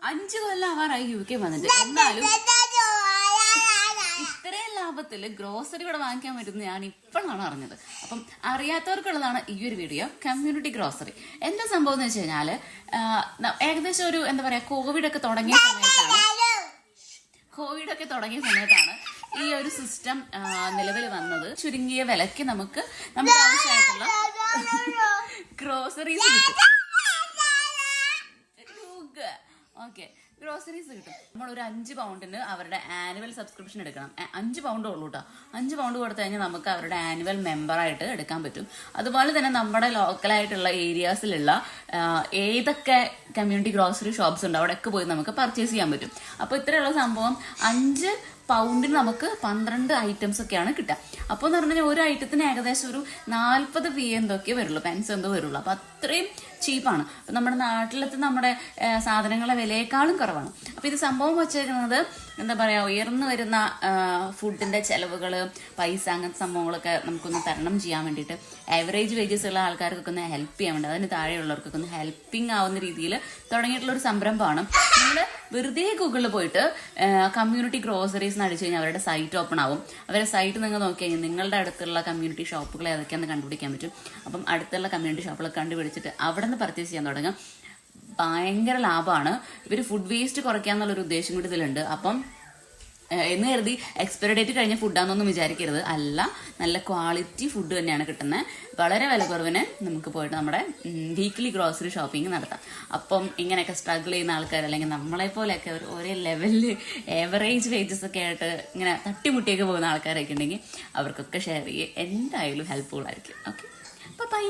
5 കൊല്ലം ആവാറായി UK വന്നിട്ട്. എന്നാലും ഇത്രയും ലാഭത്തിൽ ഗ്രോസറി കൂടെ വാങ്ങിക്കാൻ പറ്റുന്നത് ഞാൻ ഇപ്പോഴാണ് അറിഞ്ഞത്. അപ്പം അറിയാത്തവർക്കുള്ളതാണ് ഈ ഒരു വീഡിയോ. കമ്മ്യൂണിറ്റി ഗ്രോസറി എന്താ സംഭവം എന്ന് വെച്ച് കഴിഞ്ഞാൽ, ഏകദേശം ഒരു എന്താ പറയാ കോവിഡൊക്കെ തുടങ്ങിയ സമയത്താണ് ഈ ഒരു സിസ്റ്റം നിലവിൽ വന്നത്. ചുരുങ്ങിയ വിലയ്ക്ക് നമുക്ക് നമ്മുടെ ആവശ്യമായിട്ടുള്ള ഗ്രോസറീസ് കിട്ടും. ഓക്കെ, ഗ്രോസറീസ് കിട്ടും. നമ്മളൊരു 5 പൗണ്ടിന് അവരുടെ ആനുവൽ സബ്സ്ക്രിപ്ഷൻ എടുക്കണം. 5 പൗണ്ട് ഉള്ളൂ കേട്ടോ. 5 പൗണ്ട് കൊടുത്തു കഴിഞ്ഞാൽ നമുക്ക് അവരുടെ ആനുവൽ മെമ്പറായിട്ട് എടുക്കാൻ പറ്റും. അതുപോലെ തന്നെ നമ്മുടെ ലോക്കലായിട്ടുള്ള ഏരിയാസിലുള്ള ഏതൊക്കെ കമ്മ്യൂണിറ്റി ഗ്രോസറി ഷോപ്സ് ഉണ്ട് അവിടെയൊക്കെ പോയി നമുക്ക് പർച്ചേസ് ചെയ്യാൻ പറ്റും. അപ്പോൾ ഇത്രയുള്ള സംഭവം 5 പൗണ്ടിന് നമുക്ക് 12 ഐറ്റംസ് ഒക്കെയാണ് കിട്ടുക. അപ്പോൾ എന്ന് പറഞ്ഞു കഴിഞ്ഞാൽ ഒരു ഐറ്റത്തിന് ഏകദേശം ഒരു 40 p എന്തൊക്കെ വരുള്ളൂ, പെൻസ് എന്തോ വരുള്ളൂ. അപ്പോൾ അത്രയും ചീപ്പാണ്. നമ്മുടെ നാട്ടിലത്തെ നമ്മുടെ സാധനങ്ങളെ വിലയേക്കാളും കുറവാണ്. അപ്പോൾ ഇത് സംഭവം വെച്ചേക്കുന്നത് എന്താ പറയുക, ഉയർന്നു വരുന്ന ഫുഡിന്റെ ചെലവുകൾ, പൈസ, അങ്ങനത്തെ സംഭവങ്ങളൊക്കെ നമുക്കൊന്ന് തരണം ചെയ്യാൻ വേണ്ടിയിട്ട്, ആവറേജ് വേജസ് ഉള്ള ആൾക്കാർക്കൊക്കെ ഒന്ന് ഹെൽപ്പ് ചെയ്യാൻ വേണ്ടി, അതിന് താഴെയുള്ളവർക്കൊക്കെ ഒന്ന് ഹെൽപ്പിംഗ് ആവുന്ന രീതിയിൽ തുടങ്ങിയിട്ടുള്ള ഒരു സംരംഭമാണ്. നിങ്ങൾ വെറുതെ ഗൂഗിളിൽ പോയിട്ട് കമ്മ്യൂണിറ്റി ഗ്രോസറീസ് എന്ന് അടിച്ചു കഴിഞ്ഞാൽ അവരുടെ സൈറ്റ് ഓപ്പൺ ആവും. അവരുടെ സൈറ്റ് നിങ്ങൾ നോക്കി കഴിഞ്ഞാൽ നിങ്ങളുടെ അടുത്തുള്ള കമ്മ്യൂണിറ്റി ഷോപ്പുകൾ ഏതൊക്കെയാണെന്ന് കണ്ടുപിടിക്കാൻ പറ്റും. അപ്പം അടുത്തുള്ള കമ്മ്യൂണിറ്റി ഷോപ്പുകൾ കണ്ടുപിടിച്ചിട്ട് അവിടെ നിന്ന് പർച്ചേസ് ചെയ്യാൻ തുടങ്ങാം. ഭയങ്കര ലാഭമാണ്. ഇവർ ഫുഡ് വേസ്റ്റ് കുറയ്ക്കാന്നുള്ളൊരു ഉദ്ദേശം കൂടി ഇതിലുണ്ട്. അപ്പം എന്ന് കരുതി എക്സ്പയറി ഡേറ്റ് കഴിഞ്ഞ ഫുഡാണെന്നൊന്നും വിചാരിക്കരുത്. അല്ല, നല്ല ക്വാളിറ്റി ഫുഡ് തന്നെയാണ് കിട്ടുന്നത്. വളരെ വില കുറവിന് നമുക്ക് പോയിട്ട് നമ്മുടെ വീക്ക്ലി ഗ്രോസറി ഷോപ്പിംഗ് നടത്താം. അപ്പം ഇങ്ങനെയൊക്കെ സ്ട്രഗിൾ ചെയ്യുന്ന ആൾക്കാർ, അല്ലെങ്കിൽ നമ്മളെ പോലെയൊക്കെ ഒരേ ലെവലിൽ ഏവറേജ് വേജസ് ഒക്കെ ആയിട്ട് ഇങ്ങനെ തട്ടിമുട്ടിയൊക്കെ പോകുന്ന ആൾക്കാരൊക്കെ ഉണ്ടെങ്കിൽ അവർക്കൊക്കെ ഷെയർ ചെയ്യുക. എന്തായാലും ഹെൽപ്ഫുൾ ആയിരിക്കും. Okay, by.